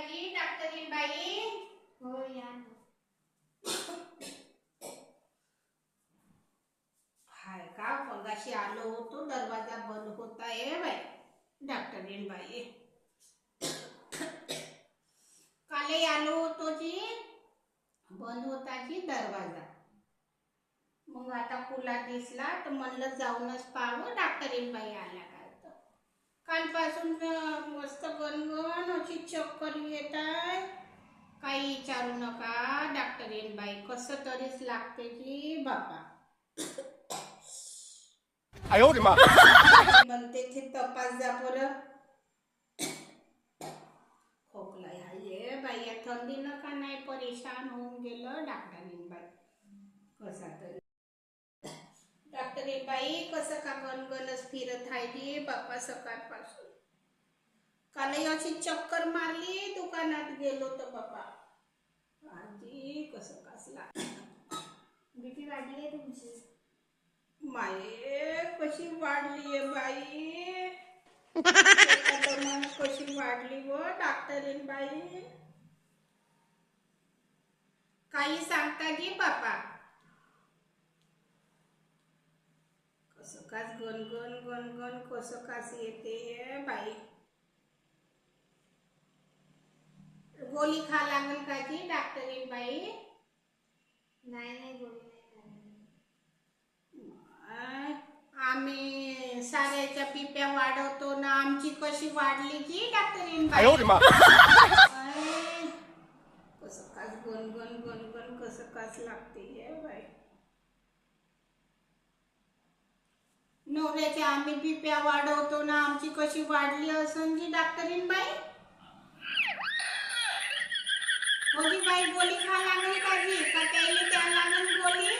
काजी डॉक्टरीन बाई. हो या ना. हाय का मगाशी आलो होतो, दरवाजा बंद होता है बाई. डॉक्टरीन बाई काले आलो होतो जी, बंद होता जी दरवाजा. मग आता खुला दिसला तर म्हणलं जाऊनच पाहावं डॉक्टरीन बाई आल्या काय तर. कालपासून मस्त गणगण अशी चक्कर येत आहे. काही विचारू नका डॉक्टरीन बाई, कसं तरीच लागते की बापा. म्हणते ते तपास जा बरं. खोकला आहे बाई, या थंडीनं का नाही परेशान होऊन गेलं डॉक्टरीन बाई. कसा तरी डॉक्टरीन बाई कसं का गणगणच फिरत आहे जी बापा सकाळपासून. कालही अशी चक्कर मारली, दुकानात गेलो तर बापा. आजी कसं कसला बीपी वाढली आहे तुमची. माये कशी वाढली आहे बाई. कशी वाढली व डॉक्टरीन बाई. काही सांगता जी बापा. कसं कास गणगण गणगण कसं कास येते बाई. गोळी खा लागेल का जी डॉक्टरीन बाई. नाही गोळी नाही खाल्ली. आम्ही साऱ्याच्या पिप्या वाढवतो ना, आमची कशी वाढली की डॉक्टरीन बाई. कसं कास गणगण गणगण कसं कास लागते बाई. नवऱ्याच्या आम्ही पिप्या वाढवतो ना, आमची कशी वाढली असन जी डॉक्टरीन बाई. गोळी बाई गोळी खा लागेल का जी, का त्याला लागेल गोळी.